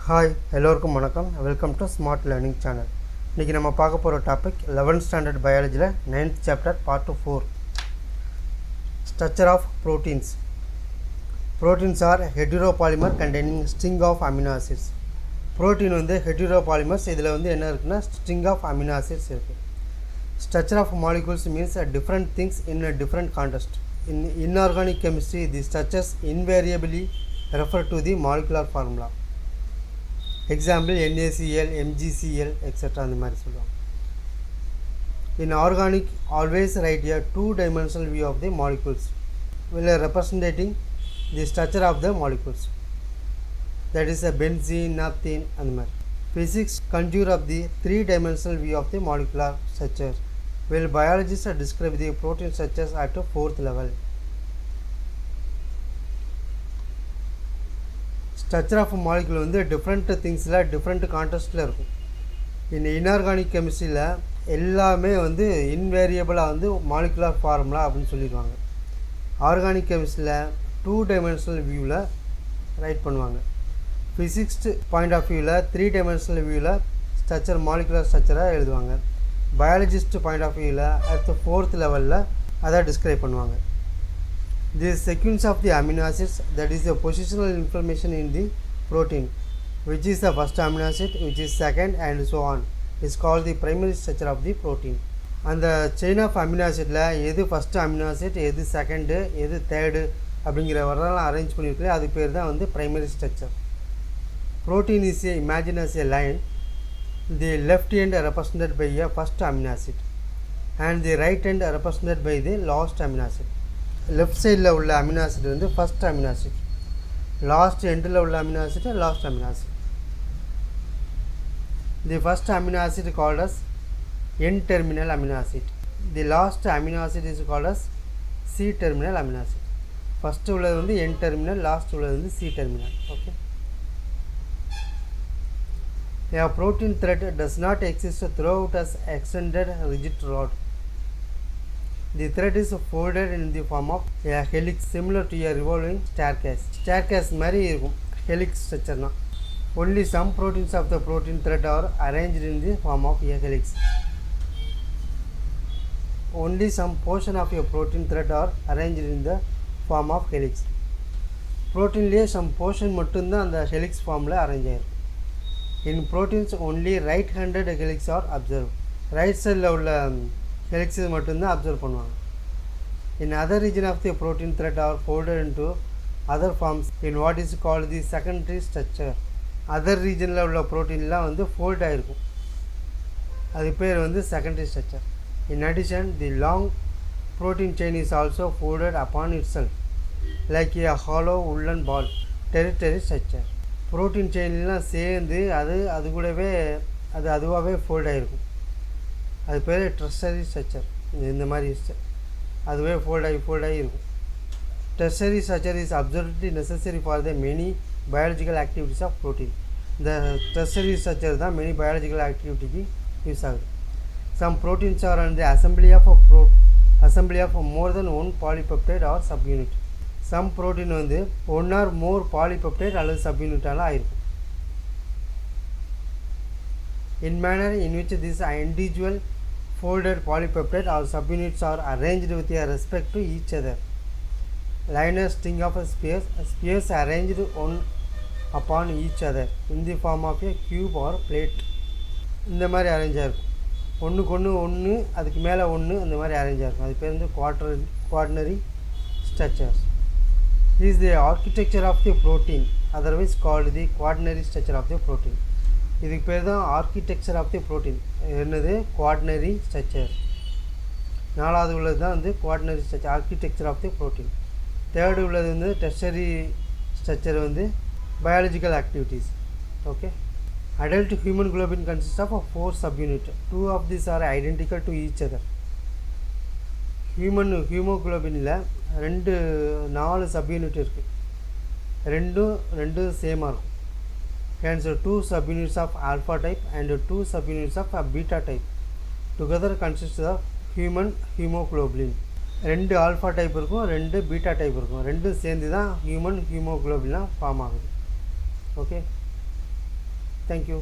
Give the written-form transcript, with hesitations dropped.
Hi எல்லோருக்கும் வணக்கம். Welcome to smart learning channel. இன்றைக்கி நம்ம பார்க்க போகிற டாபிக் 11th ஸ்டாண்டர்ட் பயாலஜியில் 9th chapter part 4 structure of proteins. Proteins are heteropolymer containing string of amino acids. Protein வந்து ஹெட்ரோபாலிமர்ஸ். இதில் வந்து என்ன இருக்குன்னா ஸ்ட்ரிங் ஆஃப் அமினோ ஆசிட்ஸ் இருக்குது. Structure of molecules means different things in a different context. In inorganic chemistry, the structures invariably refer to the molecular formula. Example NaCl, MgCl etc. அந்த மாதிரி சொல்லுவாங்க. In organic, always write a two-dimensional view of the molecules while representing the structure of the molecules. That is a benzene, naphthalene அந்த மாதிரி. Physics conjure of the three-dimensional view of the molecular structure while biologists describe the protein structures at a fourth level. Structure of molecule வந்து different திங்ஸில் different கான்டெஸ்ட்டில் இருக்கும். இந்த inorganic கெமிஸ்ட்ரியில் எல்லாமே வந்து இன்வேரியபிளாக வந்து மாலிகுலர் ஃபார்முலா அப்படின்னு சொல்லிடுவாங்க. ஆர்கானிக் கெமிஸ்ட்ரியில் டூ டைமென்ஷனல் வியூவில் ரைட் பண்ணுவாங்க. ஃபிசிக்ஸ் பாயிண்ட் ஆஃப் வியூவில் த்ரீ டைமென்ஷனல் வியூவில் ஸ்ட்ரக்சர் மாலிகுலர் ஸ்ட்ரக்சரை எழுதுவாங்க. பயாலஜிஸ்ட் பாயிண்ட் ஆஃப் வியூவில் அடுத்த ஃபோர்த் லெவலில் அதை டிஸ்கிரைப் பண்ணுவாங்க. The sequence of the amino acids, that is the positional information in the protein, which is the first amino acid, which is second and so on, is called the primary structure of the protein. அந்த chain of amino acidல எது first amino acid, எது second, எது third அப்படிங்கிற வரலாம் arrange பண்ணியிருக்கல அது பேர் தான் வந்து primary structure. Protein is a imagine as a line, the left end represented by a first amino acid and the right end represented by the last amino acid. Left சைடில் உள்ள amino acid வந்து first amino acid, last எண்டில் உள்ள amino acid last amino acid. The first amino acid called as N terminal amino acid. The last amino acid is called as C terminal amino acid. First உள்ளது வந்து N terminal, last உள்ளது வந்து C terminal. Okay. A protein thread does not exist throughout as extended rigid rod. The thread is folded in the form of a helix similar to a revolving staircase. Staircase மாதிரி இருக்கும் helix structure. Only some proteins of the protein thread are arranged in the form of a helix. Only some portion of a protein thread are arranged in the form of helix. Proteinலயே some portion மட்டும்தான் அந்த helix formல arrange ஆயிருக்கும். In proteins only right-handed helix are observed. Right சைடில் உள்ள helixes மட்டும்தான் observe பண்ணுவாங்க. In other region of the protein thread are folded into other forms in what is called the secondary structure. Other ரீஜனில் உள்ள ப்ரோட்டீன்லாம் வந்து fold ஆகிருக்கும், அது பேர் வந்து secondary structure. In addition the long protein chain is also folded upon itself like a hollow woollen ball, territory structure. Protein செயின்லாம் சேர்ந்து அது கூடவே அதுவாகவே ஃபோல்ட் ஆகிருக்கும், அது பேர் டெர்ஷரி ஸ்ட்ரக்சர். இந்த மாதிரி அதுவே ஃபோல்ட் ஆகி இருக்கும். Tertiary structure is absolutely necessary for the many biological activities of protein. இந்த டெர்ஷரி ஸ்ட்ரக்சர் தான் மெனி பயாலஜிக்கல் ஆக்டிவிட்டிக்கு யூஸ் ஆகுது. Some proteins are and the assembly of more than one polypeptide or subunit. Some protein வந்து one or more polypeptide அல்லது சப் யூனிட்டால் ஆயிருக்கும். In manner in which this individual folded polypeptide or subunits are arranged with respect to each other. Linear string of spheres arranged one upon each other in the form of a cube or plate. இந்த மாதிரி arrange ஆகிருக்கும், ஒன்று அதுக்கு மேலே ஒன்று அந்த மாதிரி arrange ஆகிருக்கும். அது பேர் வந்து quaternary structures. This is the architecture of the protein, otherwise called the quaternary structure of the protein. இதுக்கு பேர் தான் ஆர்கிடெக்சர் ஆஃப் தி ப்ரோட்டீன். என்னது? Quaternary structure. நாலாவது உள்ளது தான் வந்து quaternary structure, architecture of the protein. Third உள்ளது வந்து டெர்ஷரி ஸ்ட்ரக்சர், வந்து biological activities. Okay. Adult human globin consist of 4 subunit. 2 of this are identical to each other. ஹியூமோகுளோபினில் 4 subunit இருக்குது, ரெண்டும் சேமாக இருக்கும். Hence 2 subunits of alpha type and 2 subunits of beta type together consists of human hemoglobin. 2 alpha type இருக்கும், 2 beta type இருக்கும், ரெண்டும் சேர்ந்து தான் human hemoglobin ஃபார்ம் ஆகுது. ஓகே. தேங்க்யூ.